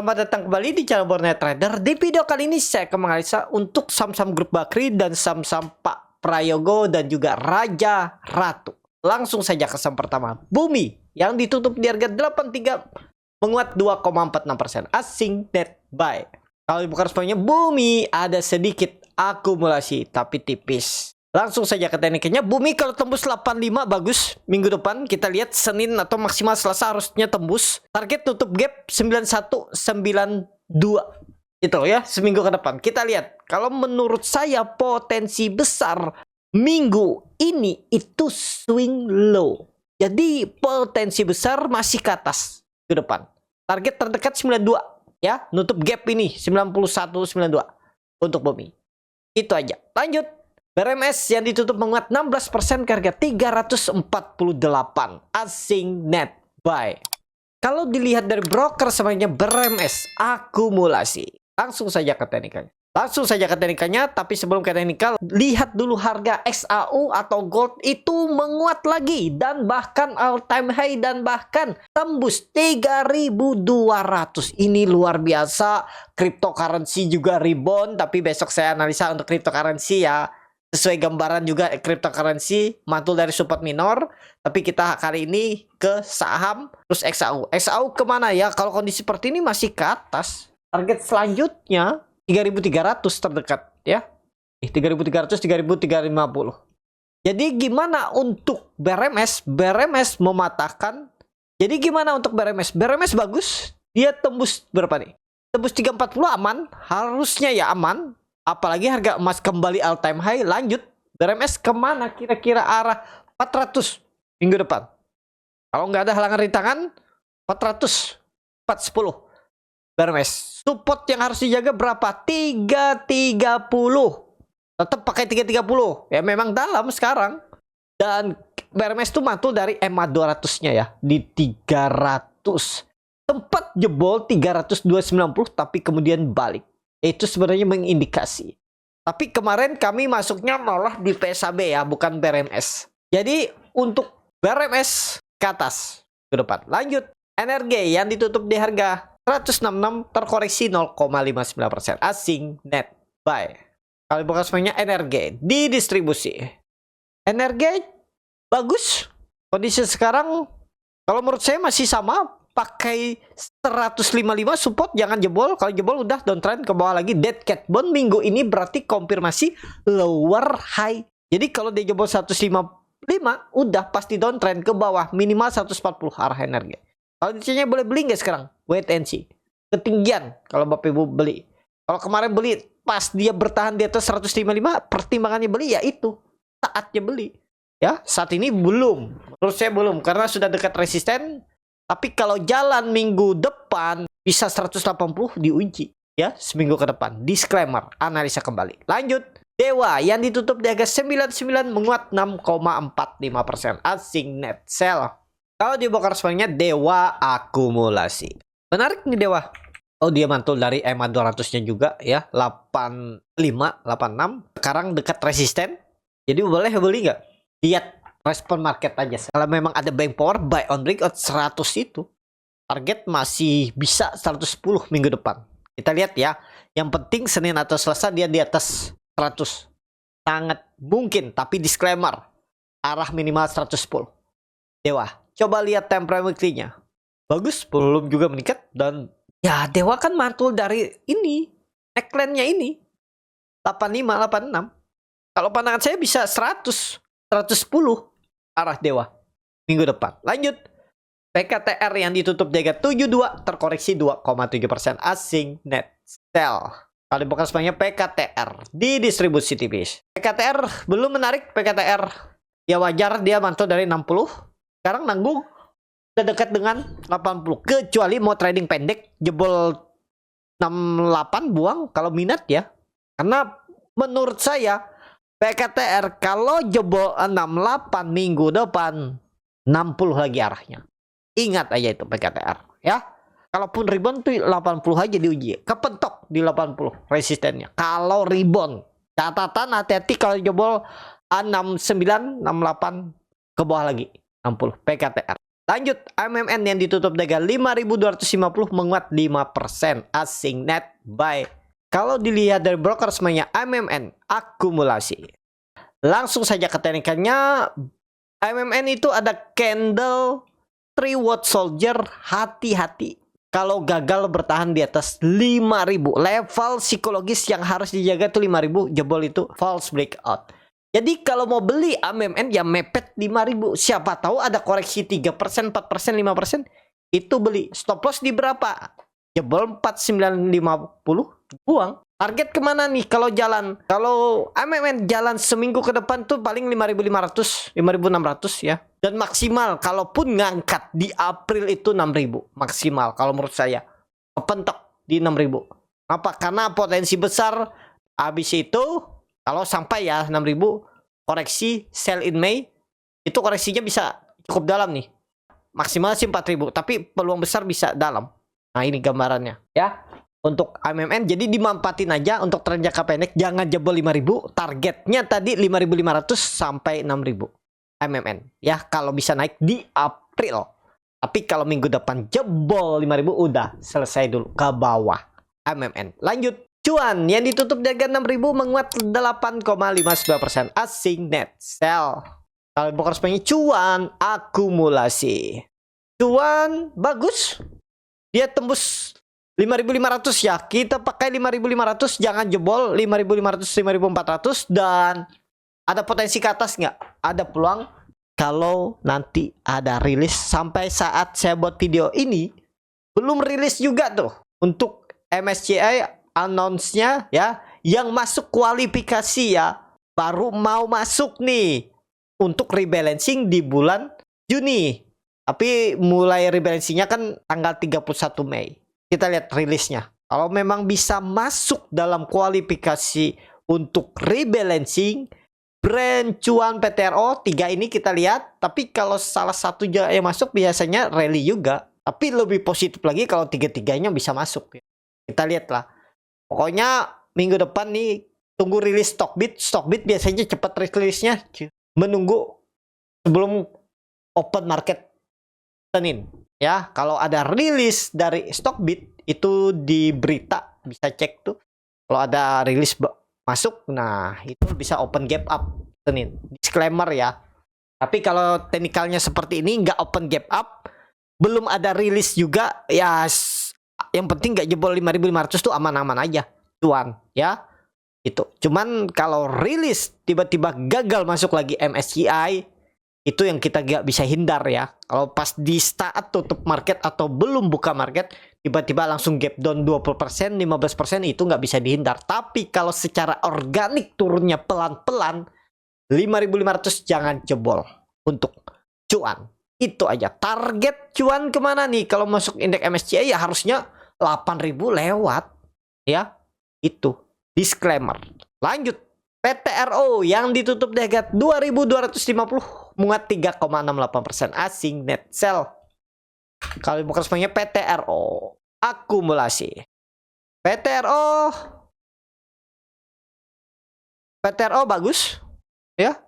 Selamat datang kembali di channel Borneo Trader. Di video kali ini saya akan menganalisa untuk saham-saham Grup Bakri dan saham-saham Pak Prayogo dan juga Raja Ratu. Langsung saja ke saham pertama, Bumi, yang ditutup di harga 83 menguat 2,46%. Asing net buy. Kalau dibuka responnya, Bumi ada sedikit akumulasi tapi tipis. Langsung saja ke tekniknya. Bumi kalau tembus 85 bagus. Minggu depan kita lihat Senin atau maksimal Selasa harusnya tembus. Target tutup gap 9192. Itu ya, seminggu ke depan. Kita lihat. Kalau menurut saya potensi besar minggu ini itu swing low. Jadi potensi besar masih ke atas ke depan. Target terdekat 92 ya. Nutup gap ini 9192 untuk Bumi. Itu aja. Lanjut. BRMS yang ditutup menguat 16% ke harga 348. Asing net buy. Kalau dilihat dari broker sebenarnya BRMS akumulasi. Langsung saja ke teknikanya. Tapi sebelum ke teknikal, lihat dulu harga XAU atau gold itu menguat lagi. Dan bahkan all time high dan bahkan tembus 3.200. Ini luar biasa. Cryptocurrency juga rebound. Tapi besok saya analisa untuk cryptocurrency ya. Sesuai gambaran juga cryptocurrency mantul dari support minor. Tapi kita kali ini ke saham terus XAU. XAU kemana ya? Kalau kondisi seperti ini masih ke atas. Target selanjutnya 3.300 terdekat ya. 3.300, 3.350. Jadi gimana untuk BRMS? BRMS mematahkan. Jadi gimana untuk BRMS? BRMS bagus. Dia tembus berapa nih? Tembus 340 aman. Harusnya ya aman. Apalagi harga emas kembali all time high. Lanjut BRMS kemana kira-kira arah 400 minggu depan. Kalau nggak ada halangan rintangan 400 410 BRMS. Support yang harus dijaga berapa? 330. Tetap pakai 330 ya, memang dalam sekarang. Dan BRMS itu mantul dari EMA 200 nya ya di 300. Tempat jebol 300 290 tapi kemudian balik. Itu sebenarnya mengindikasi. Tapi kemarin kami masuknya malah di PSAB ya, bukan BRMS. Jadi untuk BRMS ke atas ke depan. Lanjut. NRG yang ditutup di harga 166 terkoreksi 0,59%. Asing net buy. Kalau bukan semuanya NRG di distribusi. NRG bagus. Kondisi sekarang kalau menurut saya masih sama. Pakai 155 support, jangan jebol. Kalau jebol udah downtrend ke bawah lagi. Dead cat bone minggu ini berarti konfirmasi lower high. Jadi kalau dia jebol 155 udah pasti downtrend ke bawah minimal 140 arah energi. Kalau dicenya boleh beli nggak sekarang? Wait and see. Ketinggian kalau Bapak Ibu beli. Kalau kemarin beli pas dia bertahan di atas 155, pertimbangannya beli ya itu saatnya beli. Ya, saat ini belum. Menurut saya belum karena sudah dekat resisten. Tapi kalau jalan minggu depan bisa 180 diuji ya seminggu ke depan. Disclaimer, analisa kembali. Lanjut. Dewa yang ditutup di harga 99 menguat 6,45%. Asing net sell. Kalau di bokar responnya Dewa akumulasi. Menarik nih Dewa. Oh, dia mantul dari EMA 200-nya juga ya, 85, 86. Sekarang dekat resisten. Jadi boleh beli nggak? Lihat respon market aja. Kalau memang ada buying power, buy on breakout 100 itu. Target masih bisa 110 minggu depan. Kita lihat ya. Yang penting Senin atau Selasa dia di atas 100. Sangat mungkin. Tapi disclaimer. Arah minimal 110. Dewa. Coba lihat time frame weekly-nya. Bagus. Belum juga meningkat. Dan ya Dewa kan mantul dari ini. Neckline-nya ini. 85, 86. Kalau pandangan saya bisa 100. 110. Arah Dewa minggu depan. Lanjut. PKTR yang ditutup di harga 72 terkoreksi 2,7%. Asing net sell. Kalau bukan semuanya PKTR di distribusi tipis. PKTR belum menarik. PKTR ya wajar dia mantul dari 60. Sekarang nanggung udah dekat dengan 80. Kecuali mau trading pendek jebol 68 buang kalau minat ya. Karena menurut saya PKTR kalau jebol 68 minggu depan 60 lagi arahnya. Ingat aja itu PKTR ya. Kalaupun rebound tuh 80 aja diuji. Kepentok di 80 resistennya. Kalau rebound, catatan hati-hati kalau jebol 69, 68 ke bawah lagi 60 PKTR. Lanjut, MMN yang ditutup dengan 5.250 menguat 5%. Asing net buy. Kalau dilihat dari broker semuanya MMN akumulasi. Langsung saja ke teknikannya. MMN itu ada candle 3 watt soldier, hati-hati. Kalau gagal bertahan di atas 5.000, level psikologis yang harus dijaga tuh 5.000, jebol itu false breakout. Jadi kalau mau beli MMN ya mepet 5.000. Siapa tahu ada koreksi 3%, 4%, 5%, itu beli. Stop loss di berapa? Jebol 4.950, buang. Target kemana nih kalau jalan? Kalau MMN jalan seminggu ke depan tuh paling 5.500, 5.600 ya. Dan maksimal kalaupun ngangkat di April itu 6.000 maksimal kalau menurut saya. Kepentok di 6.000. Apa? Karena potensi besar. Habis itu kalau sampai ya 6.000 koreksi sell in May, itu koreksinya bisa cukup dalam nih. Maksimal sih 4.000, tapi peluang besar bisa dalam. Nah, ini gambarannya ya. Untuk MMN jadi dimanfaatin aja untuk tren jangka pendek, jangan jebol 5.000. Targetnya tadi 5.500 sampai 6.000 MMN ya, kalau bisa naik di April. Tapi kalau minggu depan jebol 5.000 udah selesai dulu ke bawah MMN. Lanjut, cuan yang ditutup dengan 6.000 menguat 8,59%. Asing net sell. Kalau broker semuanya cuan akumulasi. Cuan bagus. Dia tembus 5.500 ya. Kita pakai 5.500, jangan jebol 5.500, 5.400, dan ada potensi ke atas nggak? Ada peluang kalau nanti ada rilis. Sampai saat saya buat video ini belum rilis juga tuh untuk MSCI announce-nya ya, yang masuk kualifikasi ya, baru mau masuk nih untuk rebalancing di bulan Juni. Tapi mulai rebalancingnya kan tanggal 31 Mei. Kita lihat rilisnya. Kalau memang bisa masuk dalam kualifikasi untuk rebalancing, brand cuan PTRO 3 ini kita lihat. Tapi kalau salah satu yang masuk biasanya rally juga. Tapi lebih positif lagi kalau tiga-tiganya bisa masuk. Kita lihat lah. Pokoknya minggu depan nih tunggu rilis Stockbit. Stockbit biasanya cepat rilisnya. Menunggu sebelum open market Senin. Ya, kalau ada rilis dari Stockbit itu di berita bisa cek tuh. Kalau ada rilis masuk, nah itu bisa open gap up Senin. Disclaimer ya. Tapi kalau teknikalnya seperti ini nggak open gap up, belum ada rilis juga ya, yang penting nggak jebol 5.500 tuh aman-aman aja cuan ya. Itu. Cuman kalau rilis tiba-tiba gagal masuk lagi MSCI, itu yang kita gak bisa hindar ya. Kalau pas di saat tutup market atau belum buka market, tiba-tiba langsung gap down 20%, 15%, itu nggak bisa dihindar. Tapi kalau secara organik turunnya pelan-pelan, 5.500 jangan jebol untuk cuan. Itu aja. Target cuan kemana nih? Kalau masuk indeks MSCI ya harusnya 8.000 lewat. Ya, itu. Disclaimer. Lanjut. PTRO yang ditutup di harga 2.250 menguat 3,68%. Asing net sell. Kalau bukan semuanya PTRO akumulasi. PTRO bagus ya.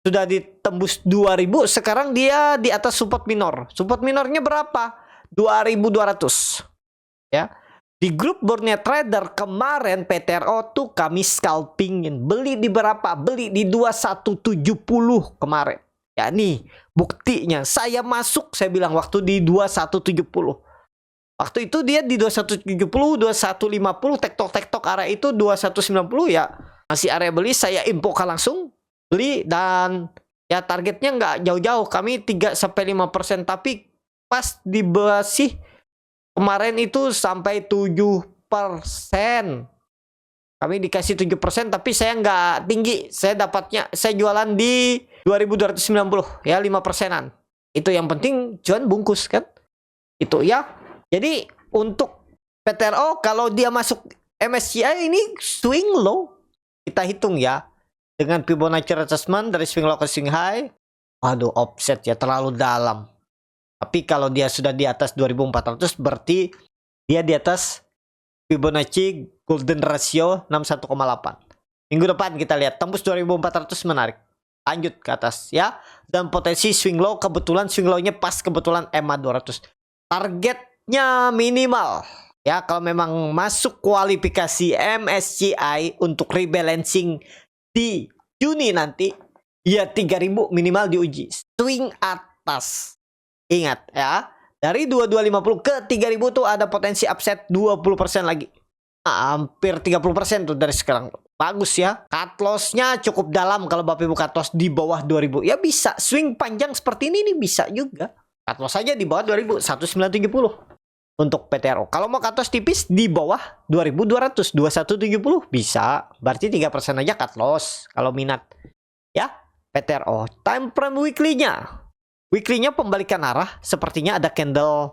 Sudah ditembus 2.000, sekarang dia di atas support minor. Support minornya berapa? 2.200 ya. Di grup Borneo Trader kemarin PTRO tuh kami scalpingin. Beli di berapa? Beli di 2170 kemarin. Ya nih buktinya. Saya masuk, saya bilang waktu di 2170. Waktu itu dia di 2170, 2150, tektok-tektok area itu 2190 ya. Masih area beli, saya infokan langsung. Beli dan ya targetnya nggak jauh-jauh. Kami 3-5%, tapi pas dibasih kemarin itu sampai 7%. Kami dikasih 7%, tapi saya nggak tinggi. Saya dapatnya, saya jualan di 2.290 ya, 5%-an. Itu yang penting cuan bungkus kan. Itu ya. Jadi untuk PTRO kalau dia masuk MSCI ini swing low. Kita hitung ya. Dengan Fibonacci retracement dari swing low ke swing high. Waduh, offset ya terlalu dalam. Tapi kalau dia sudah di atas 2.400 berarti dia di atas Fibonacci golden ratio 61,8. Minggu depan kita lihat tembus 2.400 menarik. lanjut ke atas ya. Dan potensi swing low, kebetulan swing low-nya pas kebetulan EMA 200. Targetnya minimal ya, kalau memang masuk kualifikasi MSCI untuk rebalancing di Juni nanti, ya 3000 minimal diuji. Swing atas. Ingat ya, dari 2250 ke 3000 tuh ada potensi upset 20% lagi. Hampir 30% tuh dari sekarang. Bagus ya. Cut loss-nya cukup dalam kalau Bapak Ibu cut loss di bawah 2000. Ya bisa. Swing panjang seperti ini nih bisa juga. Cut loss saja di bawah 2000, 1970 untuk PTRO. Kalau mau cut loss tipis di bawah 2200, 2170 bisa. Berarti 3% aja cut loss kalau minat. Ya, PTRO. Time frame weekly-nya. Weekly-nya pembalikan arah. Sepertinya ada candle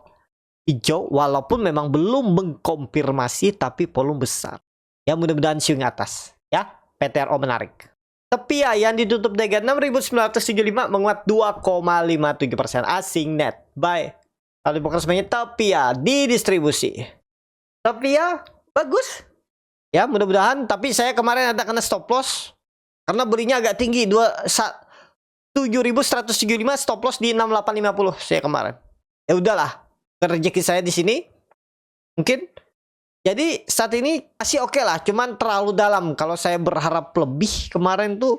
hijau walaupun memang belum mengkonfirmasi tapi volume besar. Ya, mudah-mudahan swing atas. Ya, PTRO menarik. Tapi ya yang ditutup dengan 6.975 menguat 2,57%. Asing net buy. Lalu bukan semuanya tapi ya di distribusi. Tapi ya bagus. Ya mudah-mudahan. Tapi saya kemarin ada kena stop loss karena belinya agak tinggi 7.175 stop loss di 6850 saya kemarin. Ya udahlah. Rezeki saya di sini. Mungkin. Jadi saat ini masih oke lah, cuman terlalu dalam. Kalau saya berharap lebih kemarin tuh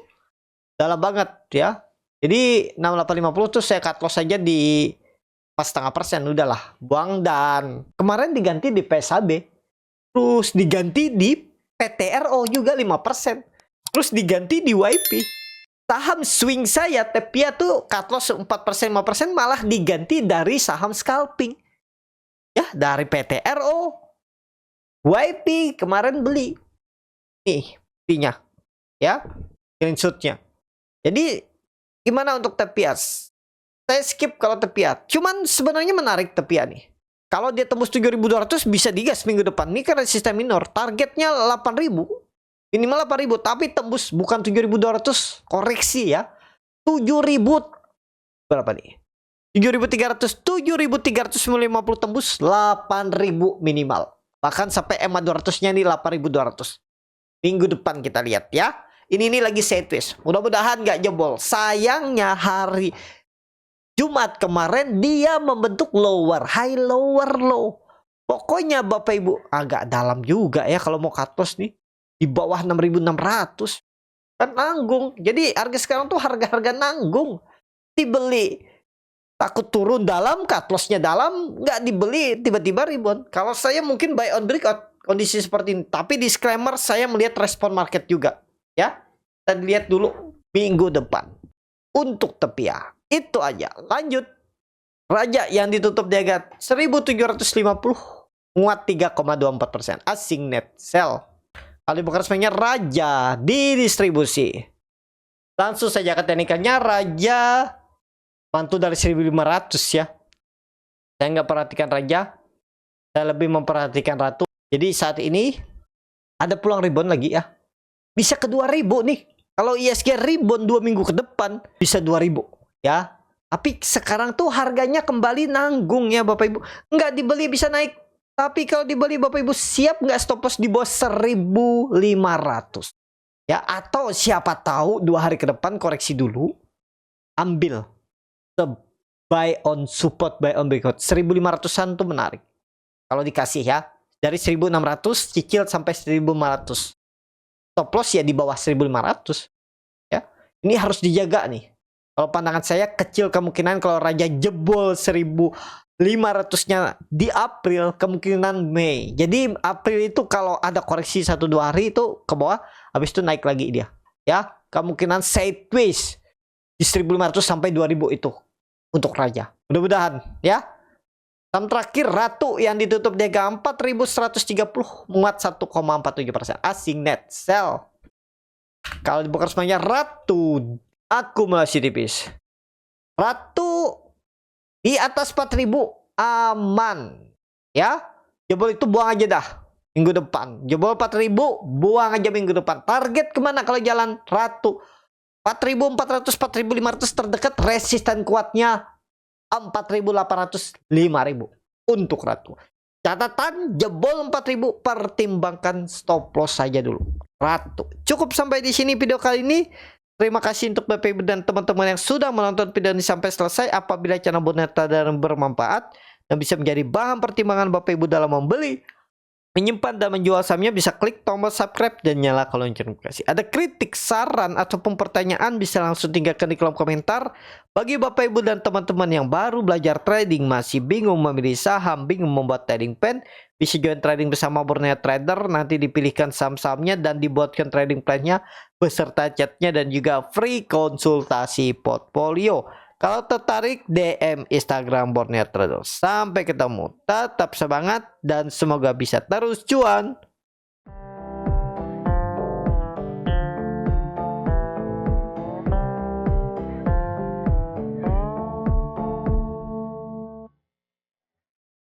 dalam banget ya. Jadi 6850 tuh saya cut loss saja di 4,5%, udahlah buang. Dan kemarin diganti di PSAB, terus diganti di PTRO juga 5%, terus diganti di YP. Saham swing saya Tepia tuh cut loss 4%, 5% malah diganti dari saham scalping ya, dari PTRO. YP kemarin beli nih pinya ya, screenshotnya. Jadi gimana untuk Tepia? Saya skip kalau Tepia. Cuman sebenarnya menarik Tepia nih. Kalau dia tembus 7.200 bisa digas minggu depan. Ini kan resisten minor. Targetnya 8.000. Minimal 8.000. Tapi tembus bukan 7.200. Koreksi ya. 7.000 berapa nih? 7.300. 7.350 tembus 8.000 minimal. Bahkan sampai EMA 200-nya nih 8.200. Minggu depan kita lihat ya. Ini lagi sideways. Mudah-mudahan nggak jebol. Sayangnya hari Jumat kemarin dia membentuk lower high, lower low. Pokoknya Bapak Ibu agak dalam juga ya kalau mau cut loss nih. Di bawah 6.600. Kan nanggung. Jadi harga sekarang tuh harga-harga nanggung. Dibeli. Takut turun dalam, cut loss-nya dalam, nggak dibeli, tiba-tiba rebound. Kalau saya mungkin buy on breakout, kondisi seperti ini. Tapi disclaimer, saya melihat respon market juga. Ya, kita lihat dulu minggu depan. Untuk Tepia, itu aja. Lanjut. Raja yang ditutup di harga 1.750, nguat 3,24%. Asing net sell. Kali bukan resminya Raja di distribusi. Langsung saja ke teknikannya. Raja mantul dari 1.500 ya. Saya nggak perhatikan Raja. Saya lebih memperhatikan Ratu. Jadi saat ini ada peluang rebound lagi ya. Bisa ke 2.000 nih. Kalau ISG rebound 2 minggu ke depan bisa 2.000 ya. Tapi sekarang tuh harganya kembali nanggung ya Bapak Ibu. Nggak dibeli bisa naik. Tapi kalau dibeli Bapak Ibu siap nggak stop loss di bawah 1.500 ya. Atau siapa tahu 2 hari ke depan koreksi dulu. Ambil. Buy on support, buy on breakout 1.500-an tuh menarik kalau dikasih ya, dari 1.600 cicil sampai 1.500. Stop loss ya di bawah 1.500 ya. Ini harus dijaga nih. Kalau pandangan saya kecil kemungkinan kalau Raja jebol 1.500-nya di April, kemungkinan Mei. Jadi April itu kalau ada koreksi 1-2 hari itu ke bawah, habis itu naik lagi dia ya. Kemungkinan sideways di 1.500 sampai 2.000 itu untuk Raja. Mudah-mudahan ya. Saham terakhir Ratu yang ditutup di harga 4.130 menguat 1,47%. Asing net sell. Kalau dibuka resminya Ratu akumulasi tipis. Ratu di atas 4.000 aman ya. Jebol itu buang aja dah minggu depan. Jebol 4.000 buang aja minggu depan. Target kemana kalau jalan Ratu? 4.400, 4.500 terdekat, resisten kuatnya 4.800, 5.000 untuk Ratu. Catatan jebol 4.000, pertimbangkan stop loss saja dulu Ratu. Cukup sampai di sini video kali ini. Terima kasih untuk Bapak Ibu dan teman-teman yang sudah menonton video ini sampai selesai. Apabila channel Borneo Trader bermanfaat dan bisa menjadi bahan pertimbangan Bapak Ibu dalam membeli, menyimpan dan menjual sahamnya, bisa klik tombol subscribe dan nyalakan lonceng notifikasi. Ada kritik, saran, ataupun pertanyaan bisa langsung tinggalkan di kolom komentar. Bagi Bapak Ibu dan teman-teman yang baru belajar trading, masih bingung memilih saham, bingung membuat trading plan, bisa join trading bersama Borneo Trader. Nanti dipilihkan saham-sahamnya dan dibuatkan trading plan-nya beserta chatnya dan juga free konsultasi portfolio. Kalau tertarik, DM Instagram Borneo Trader. Sampai ketemu. Tetap semangat dan semoga bisa terus cuan.